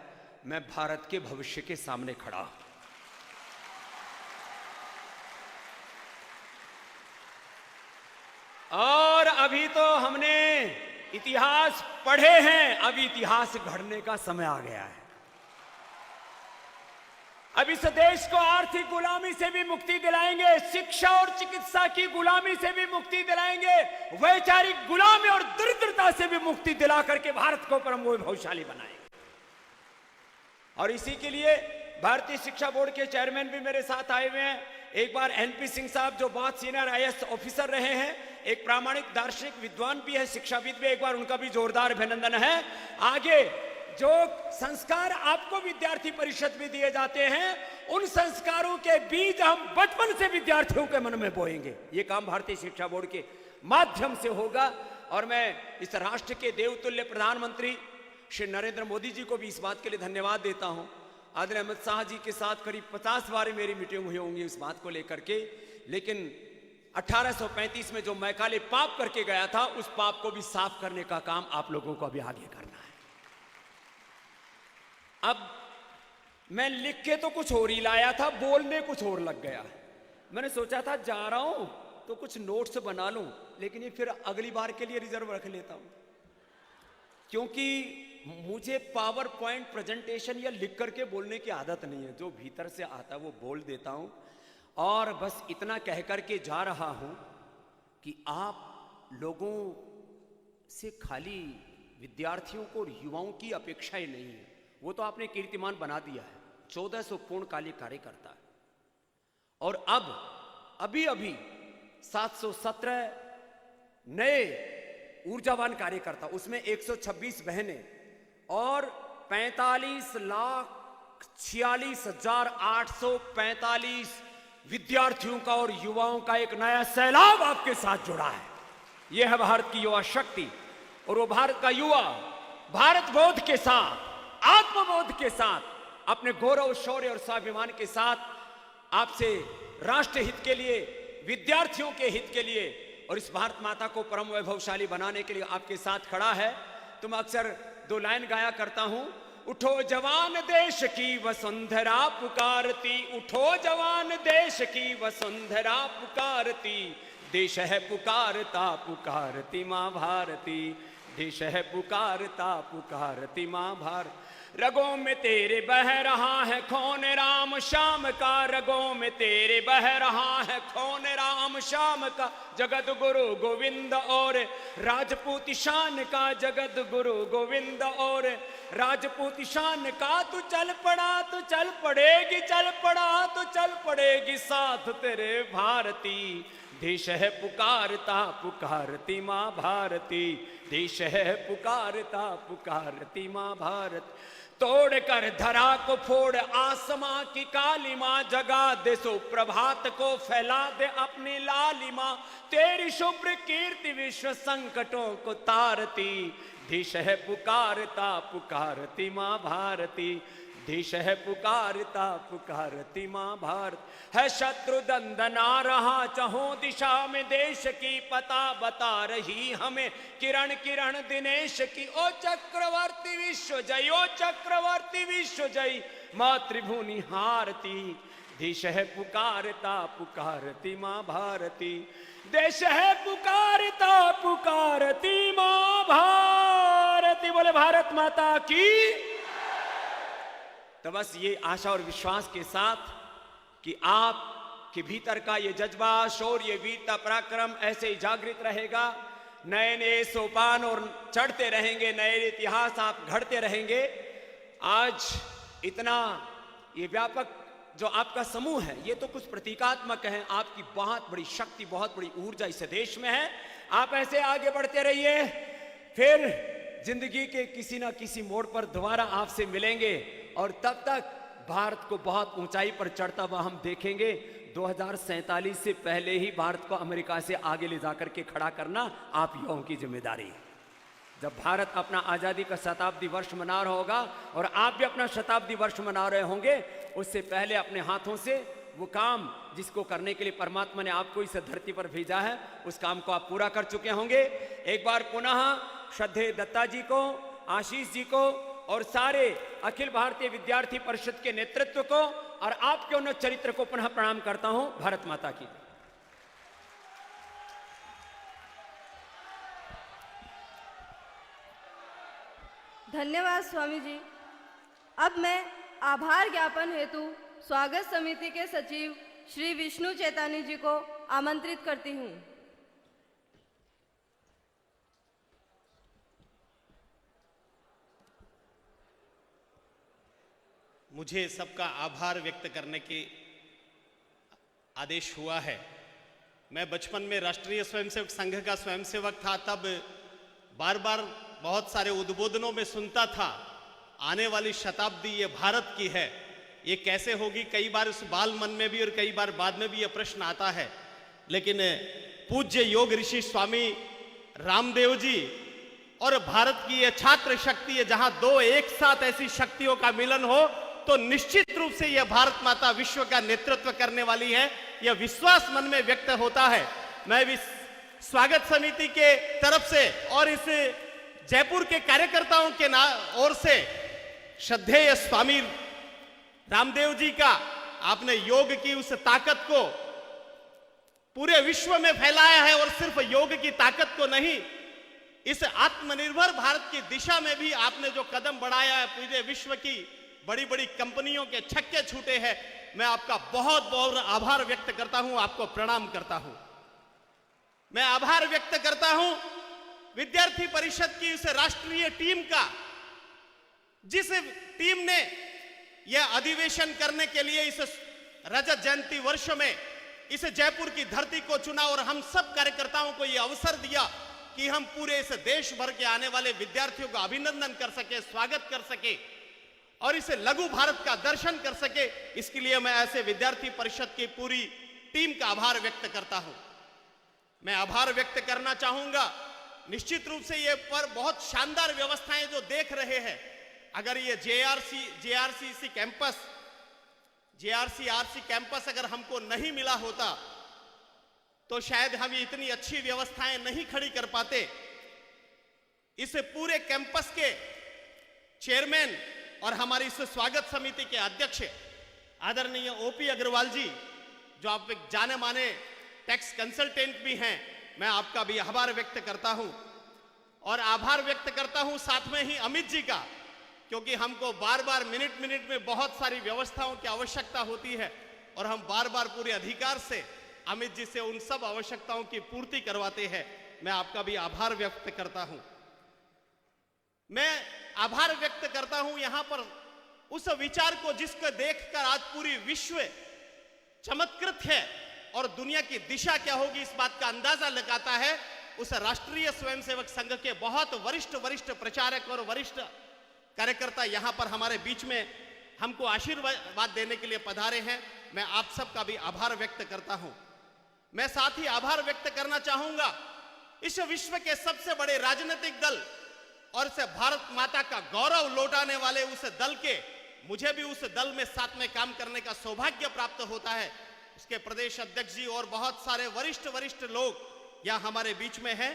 मैं भारत के भविष्य के सामने खड़ा हूं। और अभी तो हमने इतिहास पढ़े हैं, अभी इतिहास गढ़ने का समय आ गया है। अब इस देश को आर्थिक गुलामी से भी मुक्ति दिलाएंगे, शिक्षा और चिकित्सा की गुलामी से भी मुक्ति दिलाएंगे, वैचारिक गुलामी और दरिद्रता से भी मुक्ति दिला करके भारत को परम वैभवशाली बनाएंगे। और इसी के लिए भारतीय शिक्षा बोर्ड के चेयरमैन भी मेरे साथ आए हुए हैं। एक बार एनपी सिंह साहब जो बहुत सीनियर आईएएस ऑफिसर रहे हैं, एक प्रामाणिक दार्शनिक विद्वान भी है, शिक्षाविद भी, एक बार उनका भी जोरदार अभिनंदन है। आगे जो संस्कार आपको विद्यार्थी परिषद में दिए जाते हैं, उन संस्कारों के बीज हम बचपन से विद्यार्थियों के मन में बोएंगे। ये काम भारतीय शिक्षा बोर्ड के माध्यम से होगा। और मैं इस राष्ट्र के देवतुल्य प्रधानमंत्री श्री नरेंद्र मोदी जी को भी इस बात के लिए धन्यवाद देता हूं। आदरणीय अमित शाह जी के साथ करीब 50 बार मेरी मीटिंग हुई होंगी इस बात को लेकर के, लेकिन 1835 में जो मैकाले पाप करके गया था, उस पाप को भी साफ करने का काम आप लोगों को अभी आगे करना है। अब मैं लिख के तो कुछ और ही लाया था, बोलने कुछ और लग गया। मैंने सोचा था जा रहा हूं तो कुछ नोट्स बना लूं, लेकिन ये फिर अगली बार के लिए रिजर्व रख लेता हूं, क्योंकि मुझे पावर पॉइंट प्रेजेंटेशन या लिख करके बोलने की आदत नहीं है। जो भीतर से आता है वो बोल देता हूं। और बस इतना कह करके जा रहा हूं कि आप लोगों से खाली विद्यार्थियों को और युवाओं की अपेक्षाएं नहीं है, वो तो आपने कीर्तिमान बना दिया है। 1400 पूर्णकालिक कार्यकर्ता है, और अब अभी 717 नए ऊर्जावान कार्यकर्ता, उसमें 126 बहनें और 45,46,845 विद्यार्थियों का और युवाओं का एक नया सैलाब आपके साथ जुड़ा है। यह है भारत की युवा शक्ति। और वो भारत का युवा भारत बोध के साथ, आत्मबोध के साथ, अपने गौरव, शौर्य और स्वाभिमान के साथ आपसे राष्ट्र हित के लिए, विद्यार्थियों के हित के लिए और इस भारत माता को परम वैभवशाली बनाने के लिए आपके साथ खड़ा है। तो मैं अक्सर 2 लाइन गाया करता हूं। उठो जवान देश की वसुंधरा पुकारती, उठो जवान देश की वसुंधरा पुकारती, देश है पुकारता पुकारती माँ भारती, देश है पुकारता पुकारती माँ भारत। रगों में तेरे बह रहा है खून राम श्याम का, रगों में तेरे बह रहा है खून राम श्याम का, जगत गुरु गोविंद और राजपूत शान का, जगत गुरु गोविंद और राजपूत शान का। तू चल पड़ा तो चल पड़ेगी, चल पड़ा तो चल पड़ेगी साथ तेरे भारती, देश है पुकारता पुकारती माँ भारती, देश है पुकारता पुकारती माँ भारत। तोड़ कर धरा को फोड़ आसमां की काली माँ, जगा दे सुप्रभात को फैला दे अपनी लालिमा, तेरी शुभ्र कीर्ति विश्व संकटों को तारती, देश है पुकारता पुकारती माँ भारती, देश है पुकारता पुकारती माँ भारत। है शत्रु दंदना रहा चहों दिशा में देश की, पता बता रही हमें किरण किरण दिनेश की। ओ चक्रवर्ती विश्व जय, ओ चक्रवर्ती विश्व जय, मातृभूमि हारती, देश है पुकारता पुकारती माँ भारती, देश है पुकारता पुकारती माँ भारती। बोले भारत माता की। तो बस ये आशा और विश्वास के साथ कि आपके भीतर का ये जज्बा, शौर्य, वीरता, पराक्रम ऐसे ही जागृत रहेगा, नए नए सोपान और चढ़ते रहेंगे, नए इतिहास आप घड़ते रहेंगे। आज इतना ये व्यापक जो आपका समूह है, ये तो कुछ प्रतीकात्मक है, आपकी बहुत बड़ी शक्ति, बहुत बड़ी ऊर्जा इस देश में है। आप ऐसे आगे बढ़ते रहिए, फिर जिंदगी के किसी ना किसी मोड़ पर दोबारा आपसे मिलेंगे और तब तक भारत को बहुत ऊंचाई पर चढ़ता हुआ हम देखेंगे। 2047 से पहले ही भारत को अमेरिका से आगे ले जाकर के खड़ा करना आप युवाओं की जिम्मेदारी है। जब भारत अपना आज़ादी का शताब्दी वर्ष मना रहा होगा और आप भी अपना शताब्दी वर्ष मना रहे होंगे, उससे पहले अपने हाथों से वो काम जिसको करने के लिए परमात्मा ने आपको इस धरती पर भेजा है, उस काम को आप पूरा कर चुके होंगे। एक बार पुनः श्रद्धेय दत्ता जी को, आशीष जी को और सारे अखिल भारतीय विद्यार्थी परिषद के नेतृत्व को और आपके उन्नत चरित्र को पुनः प्रणाम करता हूं। भारत माता की। धन्यवाद स्वामी जी। अब मैं आभार ज्ञापन हेतु स्वागत समिति के सचिव श्री विष्णु चैतानी जी को आमंत्रित करती हूं। मुझे सबका आभार व्यक्त करने के आदेश हुआ है। मैं बचपन में राष्ट्रीय स्वयंसेवक संघ का स्वयंसेवक था, तब बार बार बहुत सारे उद्बोधनों में सुनता था, आने वाली शताब्दी ये भारत की है, ये कैसे होगी। कई बार उस बाल मन में भी और कई बार बाद में भी ये प्रश्न आता है। लेकिन पूज्य योग ऋषि स्वामी रामदेव जी और भारत की ये छात्र शक्ति है, जहां दो एक साथ ऐसी शक्तियों का मिलन हो तो निश्चित रूप से यह भारत माता विश्व का नेतृत्व करने वाली है, यह विश्वास मन में व्यक्त होता है। मैं भी स्वागत समिति के तरफ से और इस जयपुर के कार्यकर्ताओं के ओर से श्रद्धेय स्वामी रामदेव जी का, आपने योग की उस ताकत को पूरे विश्व में फैलाया है और सिर्फ योग की ताकत को नहीं, इस आत्मनिर्भर भारत की दिशा में भी आपने जो कदम बढ़ाया है, पूरे विश्व की बड़ी बड़ी कंपनियों के छक्के छूटे हैं। मैं आपका बहुत बहुत आभार व्यक्त करता हूं, आपको प्रणाम करता हूं। मैं आभार व्यक्त करता हूं विद्यार्थी परिषद की इस राष्ट्रीय टीम का, जिस टीम ने यह अधिवेशन करने के लिए इस रजत जयंती वर्ष में इस जयपुर की धरती को चुना और हम सब कार्यकर्ताओं को यह अवसर दिया कि हम पूरे इस देश भर के आने वाले विद्यार्थियों का अभिनंदन कर सके, स्वागत कर सके और इसे लघु भारत का दर्शन कर सके। इसके लिए मैं ऐसे विद्यार्थी परिषद की पूरी टीम का आभार व्यक्त करता हूं। मैं आभार व्यक्त करना चाहूंगा, निश्चित रूप से ये पर बहुत शानदार व्यवस्थाएं जो देख रहे हैं, अगर ये जेआरसी कैंपस अगर हमको नहीं मिला होता तो शायद हम ये इतनी अच्छी व्यवस्थाएं नहीं खड़ी कर पाते। इस पूरे कैंपस के चेयरमैन और हमारी इस स्वागत समिति के अध्यक्ष आदरणीय ओपी अग्रवाल जी, जो आप एक जाने माने टैक्स कंसल्टेंट भी हैं, मैं आपका भी आभार व्यक्त करता हूं। और आभार व्यक्त करता हूं साथ में ही अमित जी का, क्योंकि हमको बार बार मिनट मिनट में बहुत सारी व्यवस्थाओं की आवश्यकता होती है और हम बार बार पूरे अधिकार से अमित जी से उन सब आवश्यकताओं की पूर्ति करवाते हैं। मैं आपका भी आभार व्यक्त करता हूं। मैं आभार व्यक्त करता हूं यहां पर उस विचार को जिसको देखकर आज पूरी विश्व चमत्कृत है और दुनिया की दिशा क्या होगी इस बात का अंदाजा लगाता है। उस राष्ट्रीय स्वयंसेवक संघ के बहुत वरिष्ठ प्रचारक और वरिष्ठ कार्यकर्ता यहां पर हमारे बीच में हमको आशीर्वाद देने के लिए पधारे हैं। मैं आप सबका भी आभार व्यक्त करता हूं। मैं साथ ही आभार व्यक्त करना चाहूंगा इस विश्व के सबसे बड़े राजनीतिक दल और इसे भारत माता का गौरव लौटाने वाले उस दल के, मुझे भी उस दल में साथ में काम करने का सौभाग्य प्राप्त होता है। उसके प्रदेश अध्यक्ष जी और बहुत सारे वरिष्ठ लोग यहां हमारे बीच में हैं।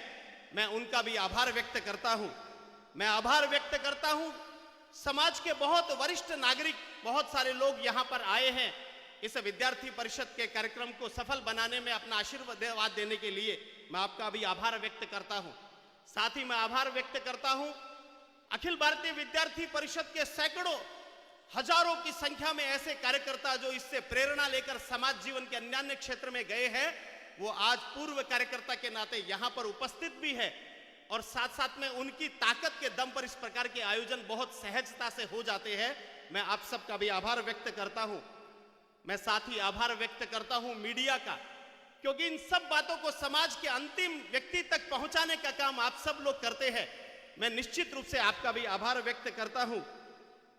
मैं उनका भी आभार व्यक्त करता हूं। मैं आभार व्यक्त करता हूं समाज के बहुत वरिष्ठ नागरिक, बहुत सारे लोग यहां पर आए हैं इस विद्यार्थी परिषद के कार्यक्रम को सफल बनाने में अपना आशीर्वाद देने के लिए। मैं आपका भी आभार व्यक्त करता हूं। साथ ही मैं आभार व्यक्त करता हूं अखिल भारतीय विद्यार्थी परिषद के सैकड़ों हजारों की संख्या में ऐसे कार्यकर्ता जो इससे प्रेरणा लेकर समाज जीवन के अन्य क्षेत्र में गए हैं, वो आज पूर्व कार्यकर्ता के नाते यहां पर उपस्थित भी है और साथ साथ में उनकी ताकत के दम पर इस प्रकार के आयोजन बहुत सहजता से हो जाते हैं। मैं आप सबका भी आभार व्यक्त करता हूं। मैं साथ ही आभार व्यक्त करता हूं मीडिया का, क्योंकि इन सब बातों को समाज के अंतिम व्यक्ति तक पहुंचाने का काम आप सब लोग करते हैं। मैं निश्चित रूप से आपका भी आभार व्यक्त करता हूं।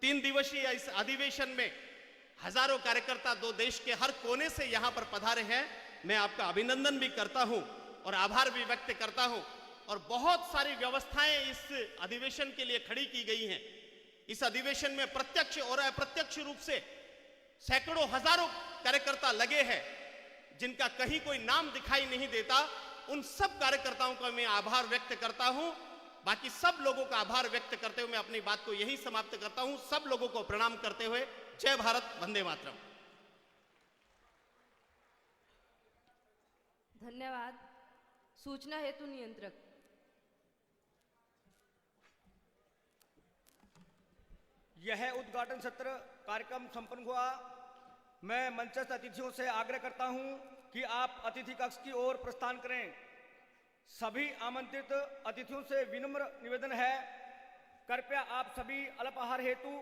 3 दिवसीय इस अधिवेशन में हजारों कार्यकर्ता दो देश के हर कोने से यहां पर पधारे हैं। मैं आपका अभिनंदन भी करता हूं और आभार भी व्यक्त करता हूं। और बहुत सारी व्यवस्थाएं इस अधिवेशन के लिए खड़ी की गई हैं। इस अधिवेशन में प्रत्यक्ष और अप्रत्यक्ष रूप से सैकड़ों हजारों कार्यकर्ता लगे हैं, जिनका कहीं कोई नाम दिखाई नहीं देता। उन सब कार्यकर्ताओं का मैं आभार व्यक्त करता हूं। बाकी सब लोगों का आभार व्यक्त करते हुए मैं अपनी बात को यही समाप्त करता हूं। सब लोगों को प्रणाम करते हुए जय भारत, वंदे मातरम। धन्यवाद। सूचना हेतु नियंत्रक। यह उद्घाटन सत्र कार्यक्रम संपन्न हुआ। मैं मंचस्थ अतिथियों से आग्रह करता हूं कि आप अतिथि कक्ष की ओर प्रस्थान करें। सभी आमंत्रित अतिथियों से विनम्र निवेदन है, कृपया आप सभी अल्पाहार हेतु